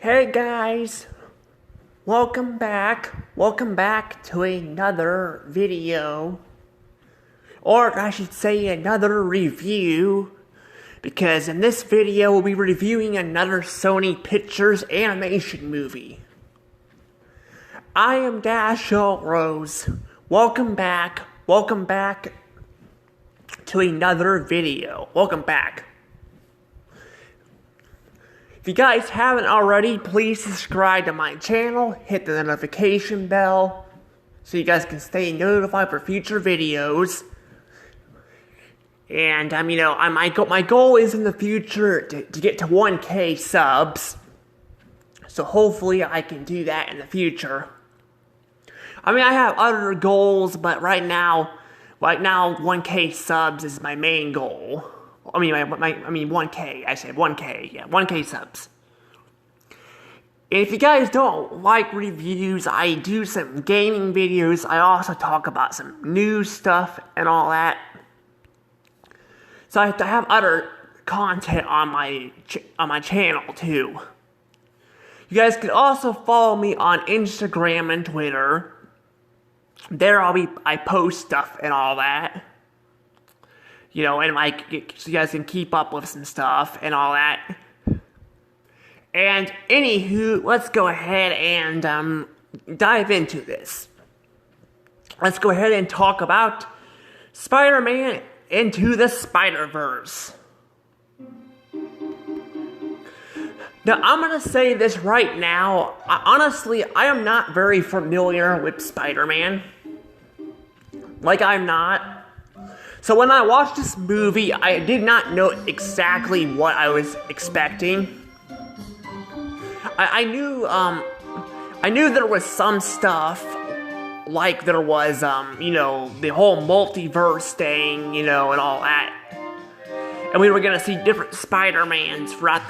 Hey guys, welcome back to another video, or I should say another review, because in this video we'll be reviewing another Sony Pictures animation movie. I am Dashiell Rose. Welcome back to another video. Welcome back. If you guys haven't already, please subscribe to my channel, hit the notification bell, so you guys can stay notified for future videos. And, my goal is in the future to get to 1K subs. So hopefully I can do that in the future. I have other goals, but right now 1K subs is my main goal. 1K, I said 1K, yeah, 1K subs. And if you guys don't like reviews, I do some gaming videos. I also talk about some news stuff and all that. So I have to have other content on my channel too. You guys can also follow me on Instagram and Twitter. There I post stuff and all that. So you guys can keep up with some stuff and all that. And anywho, let's go ahead and dive into this. Let's go ahead and talk about Spider-Man Into the Spider-Verse. Now, I'm gonna say this right now. Honestly, I am not very familiar with Spider-Man. I'm not. So when I watched this movie, I did not know exactly what I was expecting. I knew there was some stuff, like there was, the whole multiverse thing, and all that. And we were gonna see different Spider-Mans throughout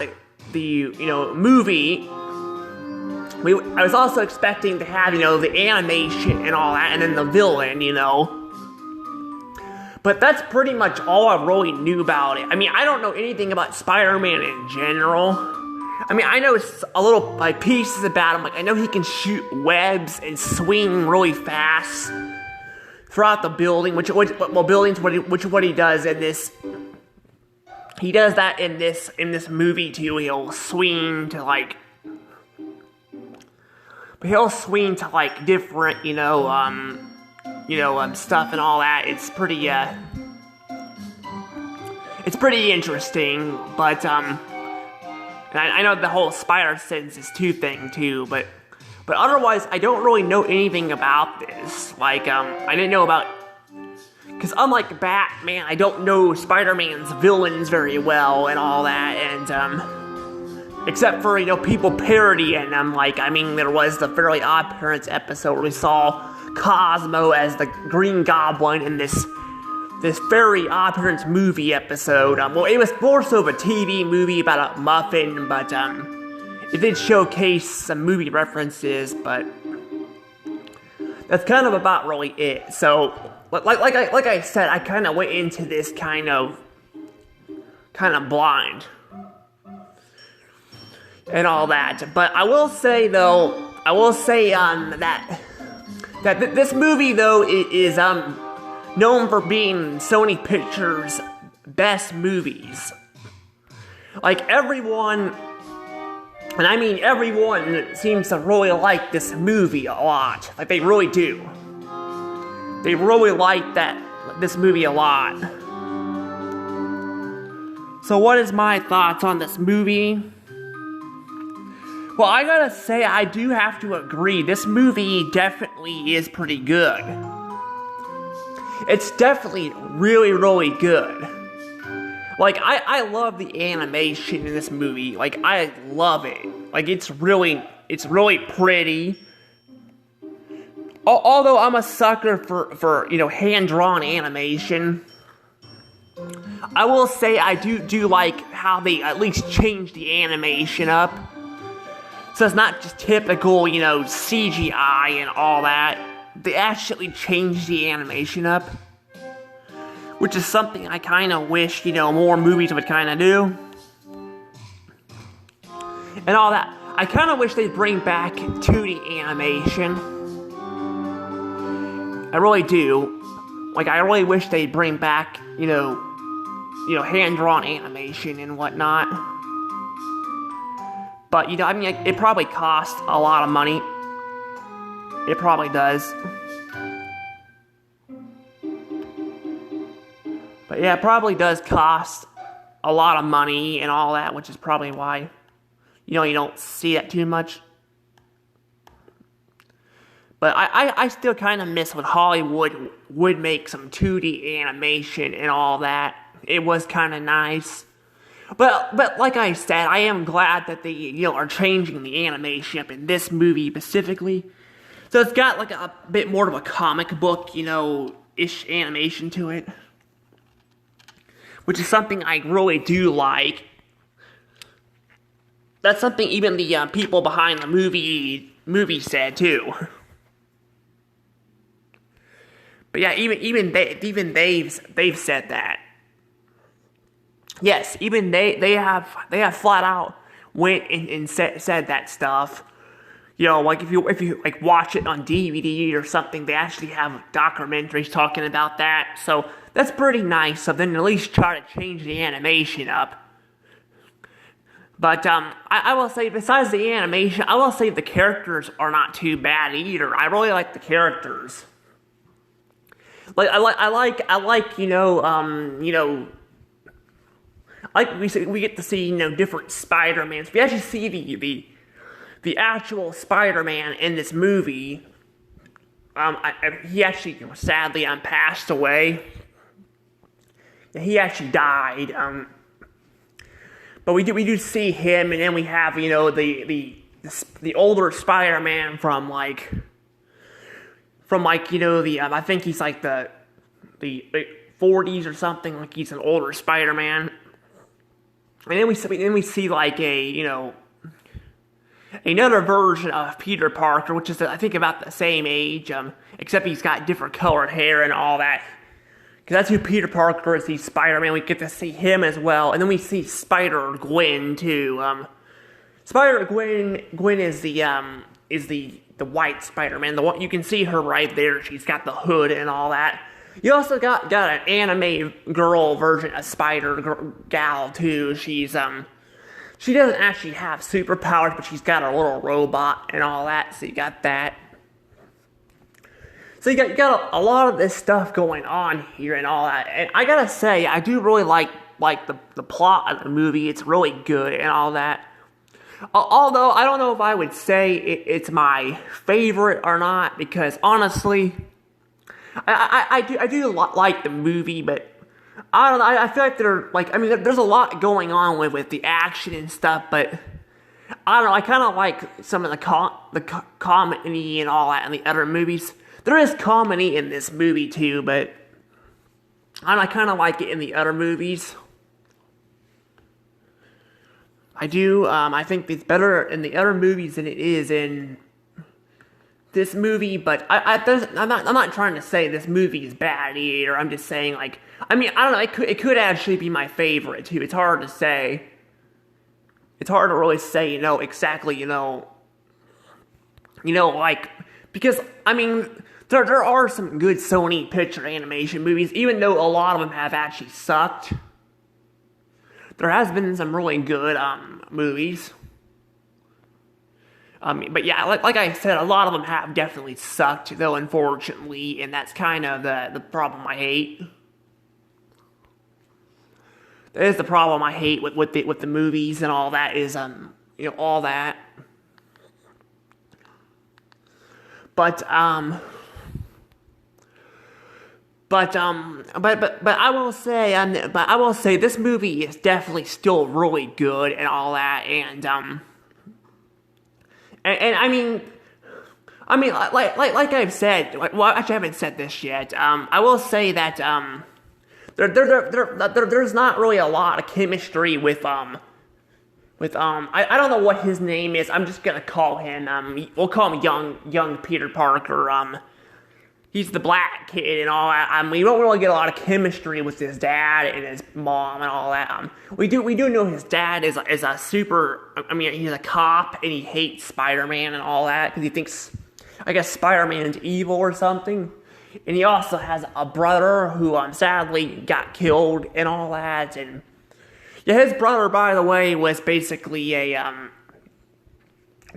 the movie. I was also expecting to have, the animation and all that, and then the villain, But that's pretty much all I really knew about it. I don't know anything about Spider-Man in general. I know a little, pieces about him. I know he can shoot webs and swing really fast throughout the building, which is what he does in this. He does that in this movie too. He'll swing to different, stuff and all that. It's pretty interesting, but, and I know the whole Spider-Senses 2 thing, too, but otherwise, I don't really know anything about this. I didn't know about, because unlike Batman, I don't know Spider-Man's villains very well and all that, and, except for, people parodying them, there was the Fairly Odd Parents episode where we saw Cosmo as the Green Goblin in this Fairly Odd Parents movie episode. It was more so of a TV movie about a muffin, but it did showcase some movie references, but that's kind of about really it. So, like I said, I kind of went into this kind of blind and all that. But I will say that this movie though is known for being Sony Pictures' best movies. Everyone seems to really like this movie a lot. They really do. They really like this movie a lot. So what is my thoughts on this movie? Well, I gotta say, I do have to agree, this movie definitely is pretty good. It's definitely really, really good. I love the animation in this movie. I love it. It's really pretty. Although I'm a sucker for hand-drawn animation, I will say I do like how they at least change the animation up. So it's not just typical, CGI and all that. They actually changed the animation up, which is something I kind of wish, more movies would kind of do. And all that. I kind of wish they'd bring back 2D animation. I really do. Like, I really wish they'd bring back, hand-drawn animation and whatnot. But, I mean, it probably costs a lot of money. It probably does. But yeah, it probably does cost a lot of money and all that, which is probably why, you don't see that too much. But I still kind of miss when Hollywood would make some 2D animation and all that. It was kind of nice. But like I said, I am glad that they, are changing the animation up in this movie specifically. So it's got like a bit more of a comic book, ish animation to it. Which is something I really do like. That's something even the people behind the movie said too. But yeah, even they've said that. Yes, even they have flat out went and said that stuff. Like if you like watch it on DVD or something, they actually have documentaries talking about that. So that's pretty nice. So then at least try to change the animation up. But I will say, besides the animation, I will say the characters are not too bad either. I really like the characters. Like we get to see different Spider-Mans. We actually see the actual Spider-Man in this movie. He actually sadly passed away. He actually died. But we do see him, and then we have the older Spider-Man from I think he's like the 40s or something. Like he's an older Spider-Man. And then we see like another version of Peter Parker, which is I think about the same age, except he's got different colored hair and all that. Because that's who Peter Parker is. He's Spider-Man. We get to see him as well, and then we see Spider-Gwen too. Spider-Gwen is the white Spider-Man. The one you can see her right there. She's got the hood and all that. You also got an anime girl version of Spider-Gal too. She doesn't actually have superpowers, but she's got a little robot and all that. So you got that. So you got a lot of this stuff going on here and all that. And I gotta say, I do really like the plot of the movie. It's really good and all that. Although I don't know if I would say it's my favorite or not, because honestly, I do like the movie, but I don't know. I feel like there's a lot going on with the action and stuff, but I don't know. I kind of like some of the comedy and all that in the other movies. There is comedy in this movie too, but I kind of like it in the other movies. I do. I think it's better in the other movies than it is in this movie. But I'm not trying to say this movie is bad either. I'm just saying, I don't know. It could actually be my favorite too. It's hard to say. It's hard to really say, exactly, because there are some good Sony picture animation movies, even though a lot of them have actually sucked. There has been some really good movies. But yeah, like I said, a lot of them have definitely sucked, though, unfortunately, and that's kind of the problem I hate. That is the problem I hate with the movies and all that is all that. But I will say this movie is definitely still really good and all that, and like I've said, well, actually I haven't said this yet. I will say that there's not really a lot of chemistry with I don't know what his name is. I'm just gonna call him we'll call him young Peter Parker. he's the black kid and all that. We don't really get a lot of chemistry with his dad and his mom and all that. We do know his dad is a super. I mean, he's a cop and he hates Spider-Man and all that because he thinks, I guess, Spider-Man's evil or something. And he also has a brother who sadly got killed and all that. And yeah, his brother, by the way, was basically a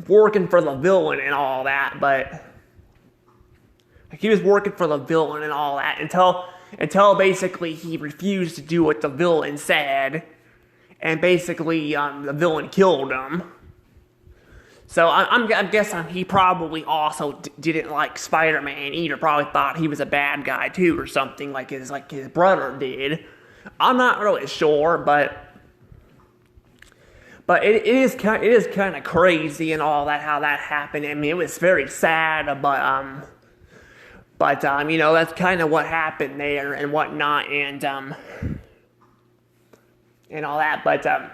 working for the villain and all that, but. Like he was working for the villain and all that until basically he refused to do what the villain said, and basically the villain killed him. So I'm guessing he probably also didn't like Spider-Man either. Probably thought he was a bad guy too or something like his brother did. I'm not really sure, but it is kind of crazy and all that how that happened. I mean, it was very sad, but you know, that's kind of what happened there and whatnot, and all that. But I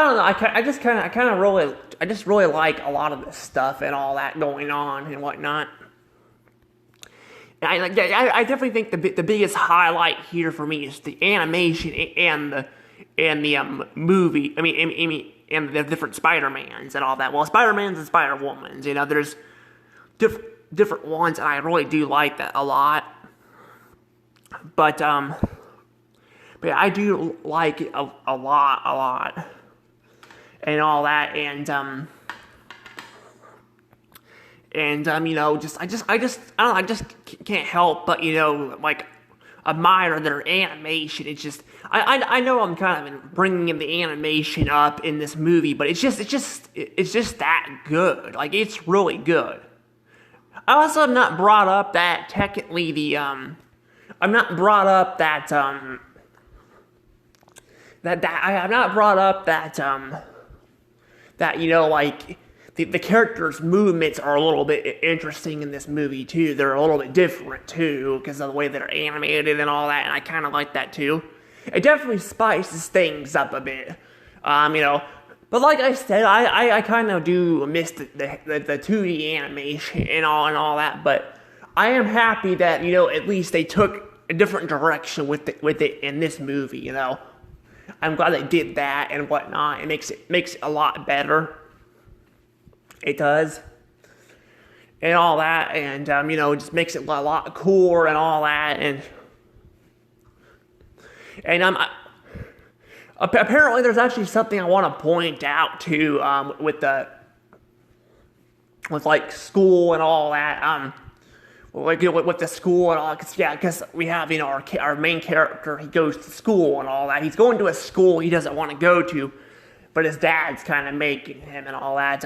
don't know. I just really like a lot of this stuff and all that going on and whatnot. And I definitely think the biggest highlight here for me is the animation and the movie. I mean, and the different Spider-Mans and all that. Well, Spider-Mans and Spider-Womans. You know, there's different ones, and I really do like that a lot. But I do like it a lot, and all that, and you know, I just can't help but, you know, like admire their animation. It's just I know I'm kind of bringing in the animation up in this movie, but it's just that good. Like, it's really good. I also have not brought up that technically that you know, like the characters' movements are a little bit interesting in this movie too. They're a little bit different too because of the way they're animated and all that, and I kind of like that too. It definitely spices things up a bit, you know. But like I said, I kind of do miss the 2D animation and all that. But I am happy that, you know, at least they took a different direction with it in this movie. You know, I'm glad they did that and whatnot. It makes it a lot better. It does, and all that, and you know, it just makes it a lot cooler and all that, and apparently, there's actually something I want to point out too, with like school and all that, like with the school and all. Because we have, you know, our main character. He goes to school and all that. He's going to a school he doesn't want to go to, but his dad's kind of making him and all that.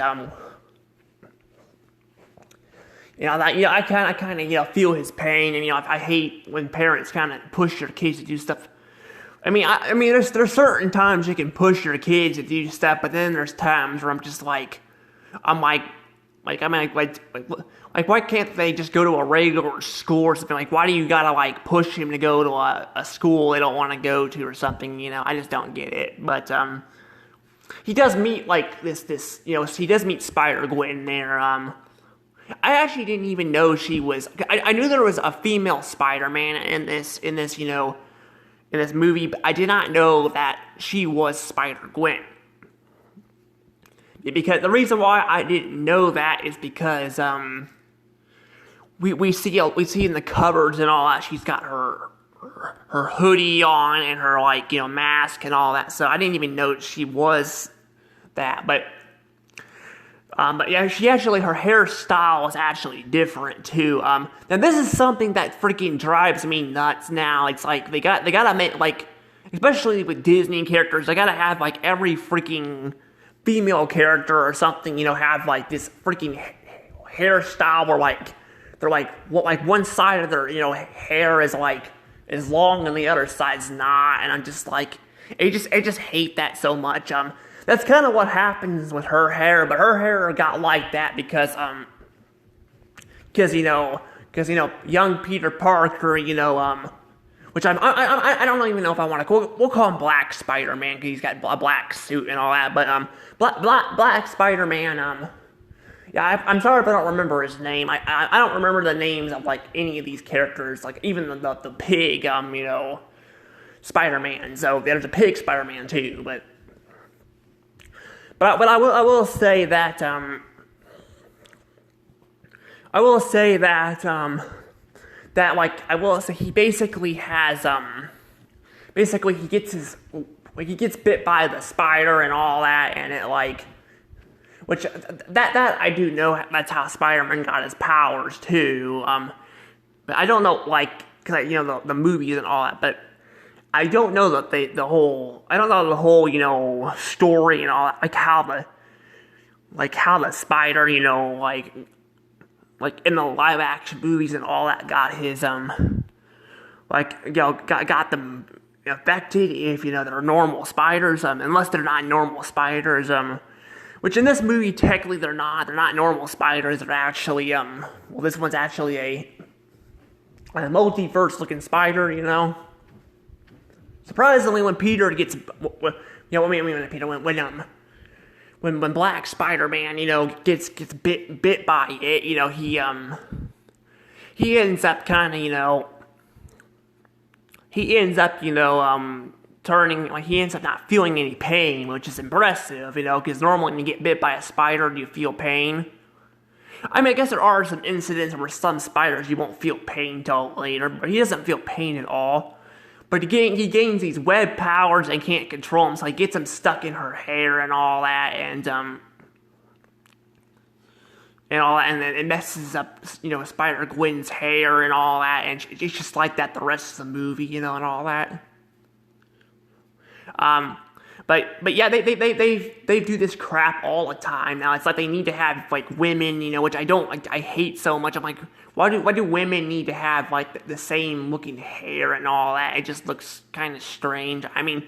You know, that, you know, I kind of, you know, feel his pain, and, you know, I hate when parents kind of push their kids to do stuff. I mean, there's certain times you can push your kids to do stuff, but then there's times where I'm like, why can't they just go to a regular school or something? Like, why do you gotta, like, push him to go to a school they don't want to go to or something? You know, I just don't get it. But he does meet, like, this, you know, he does meet Spider-Gwen there. I actually didn't even know she was. I knew there was a female Spider-Man in this, you know, in this movie, but I did not know that she was Spider-Gwen. Because the reason why I didn't know that is because we see in the covers and all that, she's got her hoodie on and her, like, you know, mask and all that. So I didn't even know she was that. But yeah, her hairstyle is actually different too. Now this is something that freaking drives me nuts now. It's like they gotta make, like, especially with Disney characters, they gotta have, like, every freaking female character or something, you know, have, like, this freaking hairstyle where, like, they're like one side of their, you know, hair is, like, is long and the other side's not, and I'm just like, I just hate that so much. That's kind of what happens with her hair, but her hair got like that because you know, young Peter Parker, you know, which I don't even know if I want to, we'll call him Black Spider-Man because he's got a black suit and all that, but Black Spider-Man, Yeah, I'm sorry if I don't remember his name. I don't remember the names of like any of these characters, like even the pig, Spider-Man. So there's a pig Spider-Man too, but I will say that I will say that that like I will say he basically has basically he gets his like he gets bit by the spider and all that, and it like which that I do know that's how Spider-Man got his powers too. But I don't know like because the movies and all that, but I don't know that I don't know the whole story and all that, like how the spider like in the live action movies and all that got his got them affected if they're normal spiders unless they're not normal spiders which in this movie technically they're not normal spiders. They're actually this one's actually a multiverse looking spider. Surprisingly, when Peter gets when Black Spider-Man gets bit by it, he ends up kind of turning, like, he ends up not feeling any pain, which is impressive, because normally when you get bit by a spider, you feel pain. I mean, I guess there are some incidents where some spiders you won't feel pain till later, but he doesn't feel pain at all. But he gains these web powers and can't control them, so he gets them stuck in her hair and all that, and then it messes up, Spider-Gwen's hair and all that, and it's just like that the rest of the movie, and all that. But yeah, they do this crap all the time now. It's like they need to have like women, which I hate so much. I'm like, why do women need to have like the same looking hair and all that? It just looks kind of strange. I mean,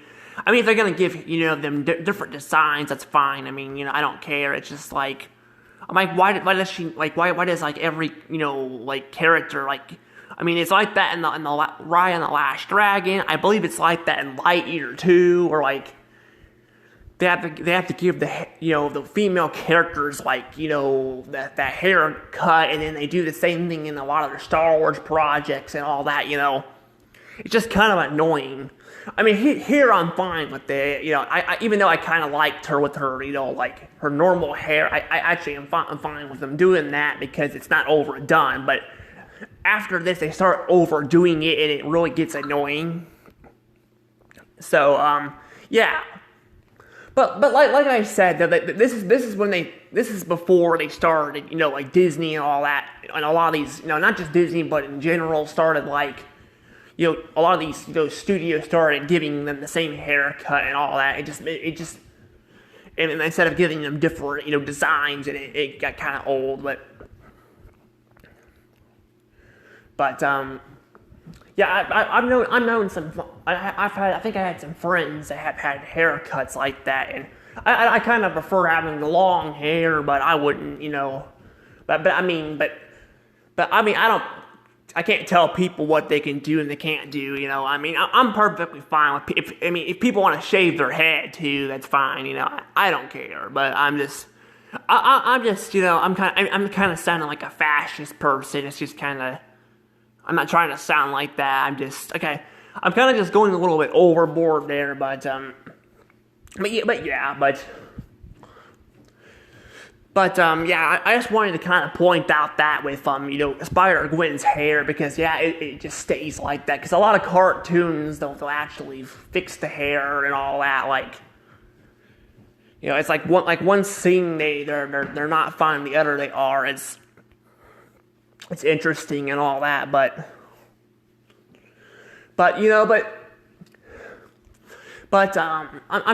if they're gonna give them different designs, that's fine. I mean, I don't care. It's just like, I'm like, why does she like why does like every like character like. I mean, it's like that in the Raya and the Last Dragon. I believe it's like that in Lightyear too, or like they have to give the female characters like that haircut, and then they do the same thing in a lot of their Star Wars projects and all that. It's just kind of annoying. I mean, here I'm fine with it. I even though I kind of liked her with her like her normal hair, I actually am fine with them doing that because it's not overdone, but. After this, they start overdoing it, and it really gets annoying. So, yeah. But like I said, this is before they started, like Disney and all that, and a lot of these, not just Disney, but in general, started like, a lot of these, studios started giving them the same haircut and all that. It just, and instead of giving them different, designs, and it got kind of old, But yeah, I've known some. I think I had some friends that have had haircuts like that, and I kind of prefer having the long hair, but I wouldn't, But I mean, I can't tell people what they can do and they can't do, I mean, I'm perfectly fine with if people want to shave their head too, that's fine, I don't care, but I'm just. I'm kind of sounding like a fascist person. It's just kind of. I'm not trying to sound like that. I'm kind of just going a little bit overboard there, but yeah, I just wanted to kind of point out that with Spider-Gwen's hair, because yeah, it just stays like that. Because a lot of cartoons they'll actually fix the hair and all that, like. It's like one scene they're not fine, the other they are. It's interesting and all that, but I'm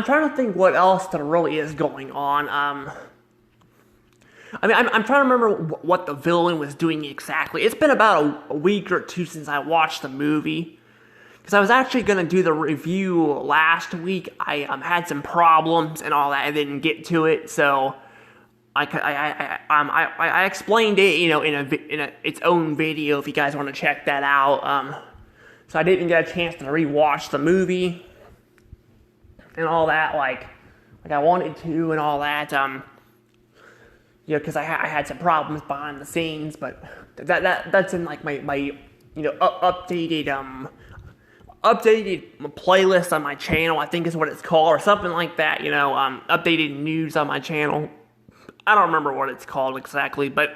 trying to think what else there really is going on. I mean, I'm trying to remember what the villain was doing exactly. It's been about a week or two since I watched the movie, because I was actually going to do the review last week. I had some problems and all that. I didn't get to it, so. I explained it, in its own video if you guys want to check that out. So I didn't get a chance to rewatch the movie and all that, like I wanted to and all that. because I had some problems behind the scenes, but that's in like my updated playlist on my channel, I think is what it's called, or something like that. Updated news on my channel. I don't remember what it's called exactly, but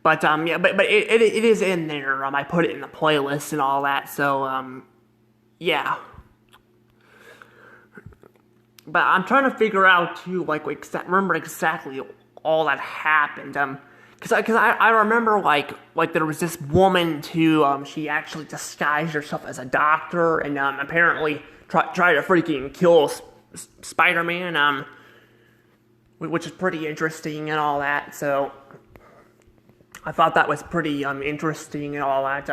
it is in there. I put it in the playlist and all that. So yeah. But I'm trying to figure out too, like, remember exactly all that happened. Because I remember like there was this woman too. She actually disguised herself as a doctor and apparently tried to freaking kill Spider-Man. Which is pretty interesting and all that. So I thought that was pretty interesting and all that.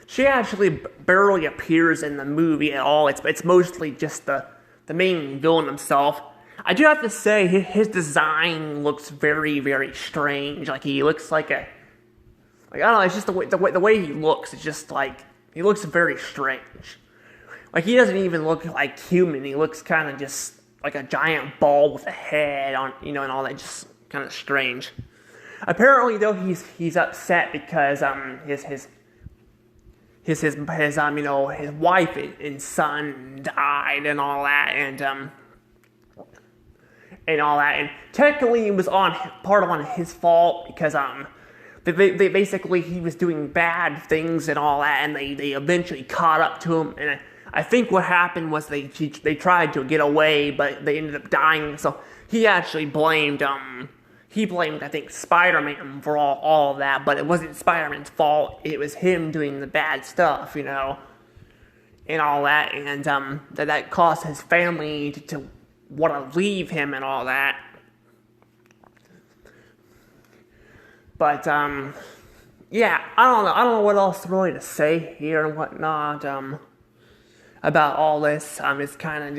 She actually barely appears in the movie at all. It's mostly just the main villain himself. I do have to say, his design looks very, very strange. Like, he looks like I don't know, it's just the way he looks. It's just like, he looks very strange. Like, he doesn't even look like human. He looks kind of just like a giant ball with a head on, and all that, just kind of strange. Apparently, though, he's upset because his wife and son died and all that, and technically it was part of his fault because they basically, he was doing bad things and all that, and they eventually caught up to him, and I think what happened was they tried to get away, but they ended up dying. So he actually blamed I think Spider-Man for all of that, but it wasn't Spider-Man's fault. It was him doing the bad stuff, and all that, and that caused his family to want to leave him and all that. But yeah, I don't know what else really to say here and whatnot about all this. It's kind of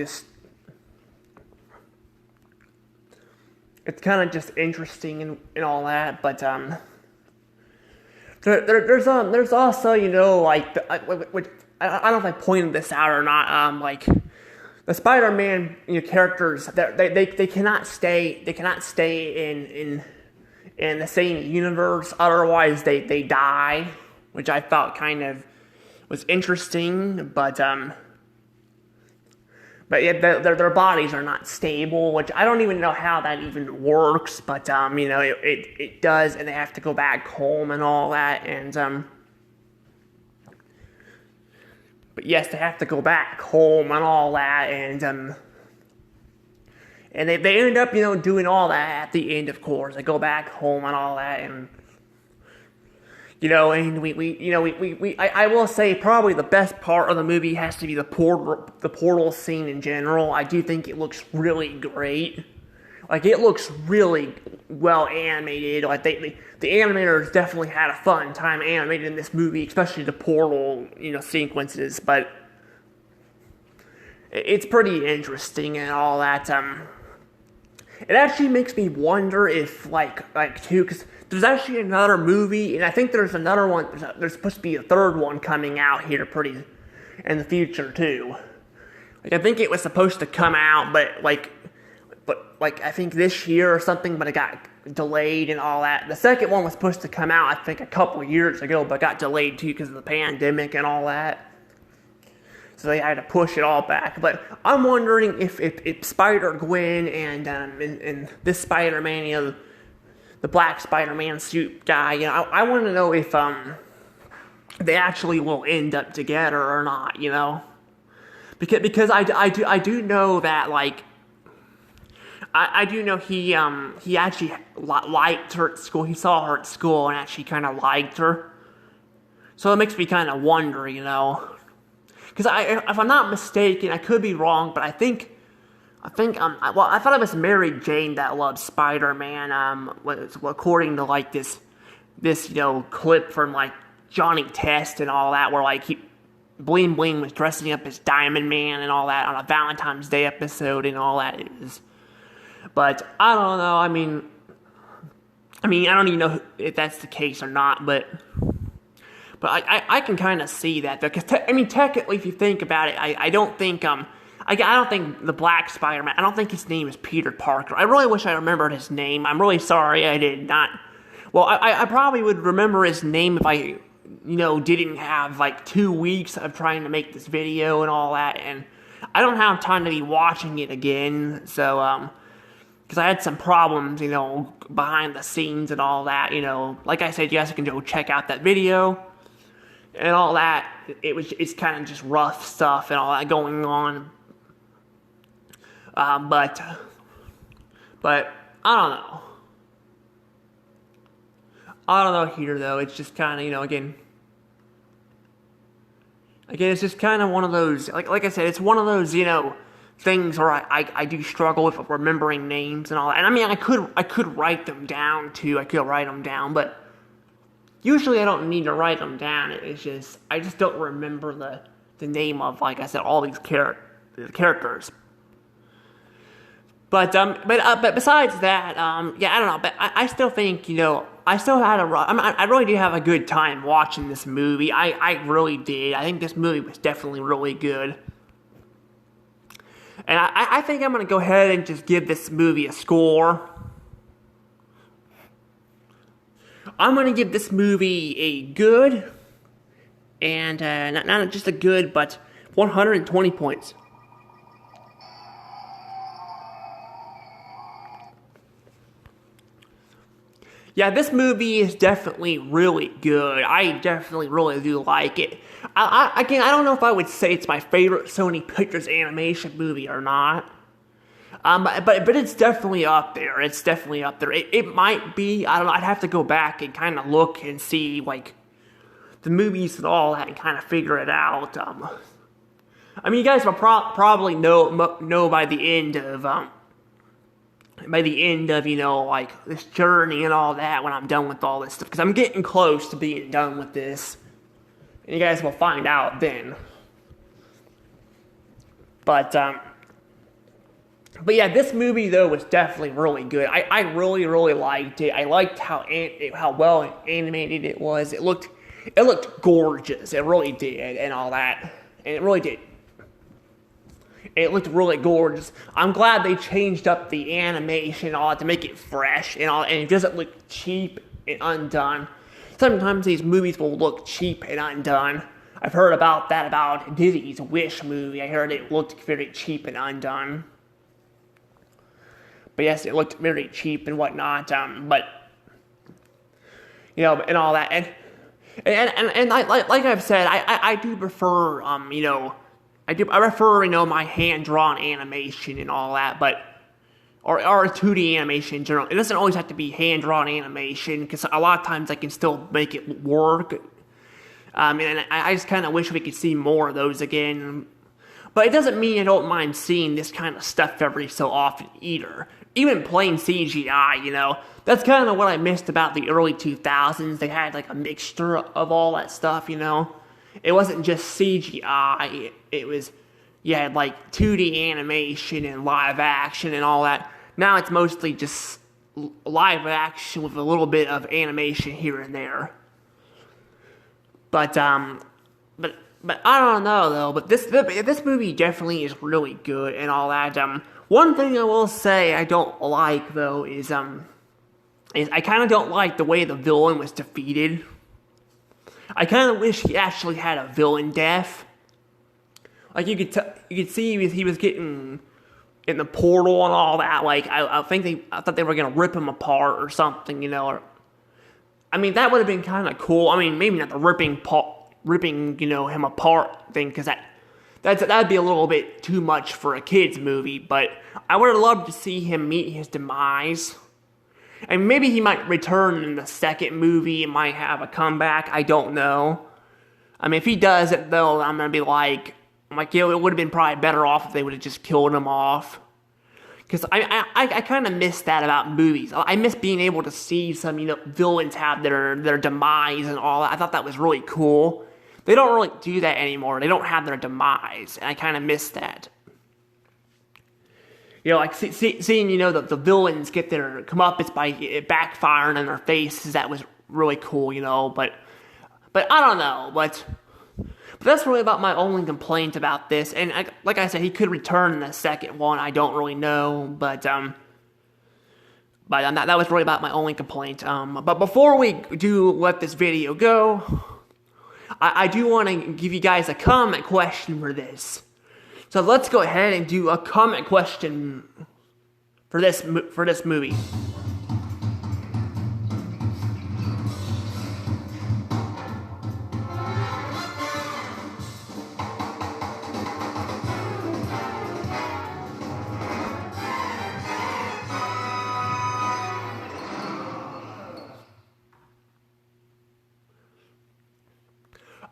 just interesting and all that, but there's also, like, I don't know if I pointed this out or not, like, the Spider-Man characters, they cannot stay in the same universe, otherwise they die, which I felt kind of was interesting, but yeah, their bodies are not stable, which I don't even know how that even works, but it does, and they have to go back home and all that, and but yes, they have to go back home and all that, and they end up doing all that at the end. Of course, they go back home and all that, and I will say probably the best part of the movie has to be the portal scene in general. I do think it looks really great. Like, it looks really well animated. Like, the animators definitely had a fun time animating this movie, especially the portal, sequences. But it's pretty interesting and all that. It actually makes me wonder if, too, because there's actually another movie, and I think there's another one, there's supposed to be a third one coming out here pretty in the future, too. Like, I think it was supposed to come out, but I think this year or something, but it got delayed and all that. The second one was supposed to come out, I think, a couple years ago, but got delayed, too, because of the pandemic and all that. So they had to push it all back. But I'm wondering if Spider-Gwen and this Spider-Man, the black Spider-Man suit guy, I want to know if they actually will end up together or not, because I do know that, like, I do know he actually liked her at school. He saw her at school and actually kind of liked her. So it makes me kind of wonder, because if I'm not mistaken, I could be wrong, but I thought it was Mary Jane that loved Spider-Man, according to, like, this clip from, like, Johnny Test and all that, where, like, Bling Bling was dressing up as Diamond Man and all that on a Valentine's Day episode and all that. But I don't know, I mean, I don't even know if that's the case or not, but I can kind of see that, because, technically, if you think about it, I don't think, I don't think the Black Spider-Man, I don't think his name is Peter Parker. I really wish I remembered his name. I'm really sorry I did not. Well, I probably would remember his name if I, didn't have like 2 weeks of trying to make this video and all that, and I don't have time to be watching it again, so, because I had some problems, behind the scenes and all that, like I said, you guys can go check out that video and all that. It's kind of just rough stuff and all that going on, but I don't know here, though. It's just kind of, again, it's just kind of one of those, like I said, it's one of those, things where I do struggle with remembering names and all that. And I mean, I could write them down, too. I could write them down, but usually I don't need to write them down. It's just, I just don't remember the name of, like I said, all these characters. But besides that, yeah, I don't know. But I still think, I still had I really did have a good time watching this movie. I really did. I think this movie was definitely really good. And I think I'm going to go ahead and just give this movie a score. I'm going to give this movie a good, and not just a good, but 120 points. Yeah, this movie is definitely really good. I definitely really do like it. I don't know if I would say it's my favorite Sony Pictures animation movie or not. But it's definitely up there. It's definitely up there. It might be, I don't know, I'd have to go back and kind of look and see, like, the movies and all that and kind of figure it out. I mean, you guys will probably know by the end of, like, this journey and all that when I'm done with all this stuff. Because I'm getting close to being done with this. And you guys will find out then. But yeah, this movie, though, was definitely really good. I really, really liked it. I liked how well animated it was. It looked gorgeous. It really did, and all that. And it really did. It looked really gorgeous. I'm glad they changed up the animation and all that to make it fresh and all, and it doesn't look cheap and undone. Sometimes these movies will look cheap and undone. I've heard about that about Disney's Wish movie. I heard it looked very cheap and undone. But yes, it looked very cheap and whatnot. But and all that, and like I've said, I do prefer I prefer, my hand-drawn animation and all that, but, or 2D animation in general. It doesn't always have to be hand-drawn animation, because a lot of times I can still make it work. And I just kind of wish we could see more of those again. But it doesn't mean I don't mind seeing this kind of stuff every so often either. Even plain CGI, that's kind of what I missed about the early 2000s. They had, like, a mixture of all that stuff, It wasn't just CGI, it was, you had like 2D animation and live action and all that. Now it's mostly just live action with a little bit of animation here and there. But I don't know though, but this movie definitely is really good and all that. One thing I will say I don't like though is I kind of don't like the way the villain was defeated. I kind of wish he actually had a villain death. Like, you could see he was getting in the portal and all that. Like, I thought they were going to rip him apart or something, Or, I mean, that would have been kind of cool. I mean, maybe not the ripping him apart thing, because that'd be a little bit too much for a kid's movie. But I would have loved to see him meet his demise. And maybe he might return in the second movie and might have a comeback. I don't know. I mean, if he does it, though, I'm going to be like, it would have been probably better off if they would have just killed him off. Because I kind of miss that about movies. I miss being able to see some, villains have their demise and all that. I thought that was really cool. They don't really do that anymore. They don't have their demise. And I kind of miss that. Like seeing, the villains get their comeuppance by backfiring in their faces, that was really cool, but I don't know, but But that's really about my only complaint about this. And like I said, he could return in the second one. I don't really know, but that was really about my only complaint. But before we do let this video go, I do want to give you guys a comment question for this. So let's go ahead and do a comment question for this movie.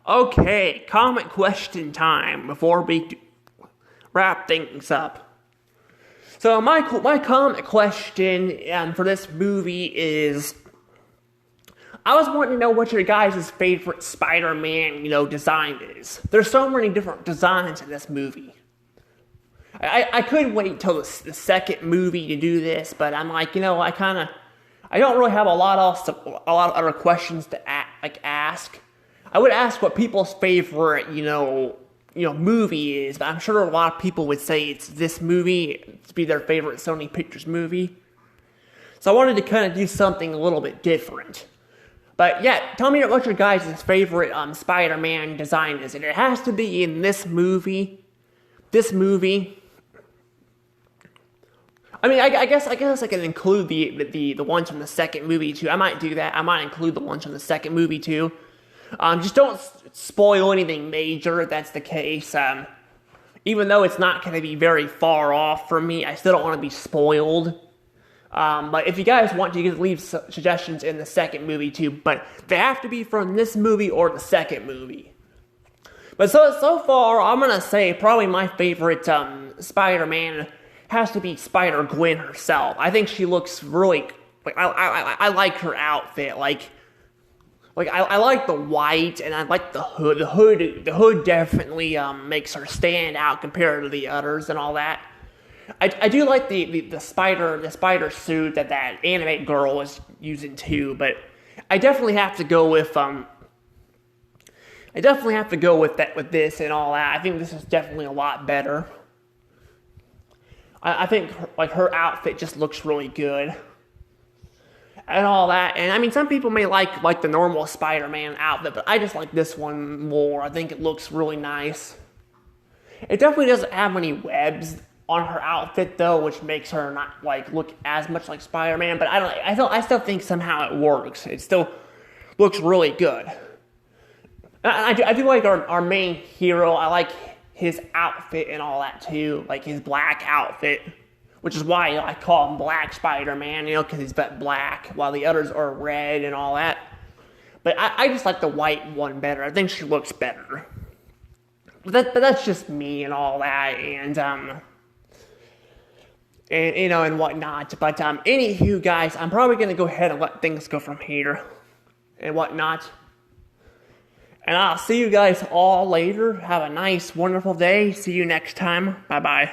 Okay, comment question time before we wrap things up. So my comment question for this movie is, I was wanting to know what your guys' favorite Spider-Man, design is. There's so many different designs in this movie. I could wait till the second movie to do this, but I'm like, I don't really have a lot of other questions to ask. I would ask what people's favorite, movie is, but I'm sure a lot of people would say it's this movie to be their favorite Sony Pictures movie. So I wanted to kind of do something a little bit different. But yeah, tell me what your guys' favorite Spider-Man design is, and it has to be in this movie. This movie. I mean, I guess I can include the ones from the second movie too. I might do that. I might include the ones from the second movie too. Just don't spoil anything major if that's the case. Even though it's not going to be very far off from me, I still don't want to be spoiled. But if you guys want to, you can leave suggestions in the second movie too. But they have to be from this movie or the second movie. But so far, I'm going to say probably my favorite Spider-Man has to be Spider-Gwen herself. I think she looks really... I like her outfit. I like the white, and I like the hood. The hood definitely makes her stand out compared to the others and all that. I do like the spider suit that anime girl was using too, but I definitely have to go with with this and all that. I think this is definitely a lot better. I think her outfit just looks really good. And all that, and I mean, some people may like the normal Spider-Man outfit, but I just like this one more. I think it looks really nice. It definitely doesn't have any webs on her outfit though, which makes her not look as much like Spider-Man. But I still think somehow it works. It still looks really good. And I do like our main hero. I like his outfit and all that too, like his black outfit. Which is why I call him Black Spider-Man, because he's black, while the others are red and all that. But I just like the white one better. I think she looks better. But that's just me and all that, and whatnot. But anywho, guys, I'm probably gonna go ahead and let things go from here and whatnot. And I'll see you guys all later. Have a nice, wonderful day. See you next time. Bye-bye.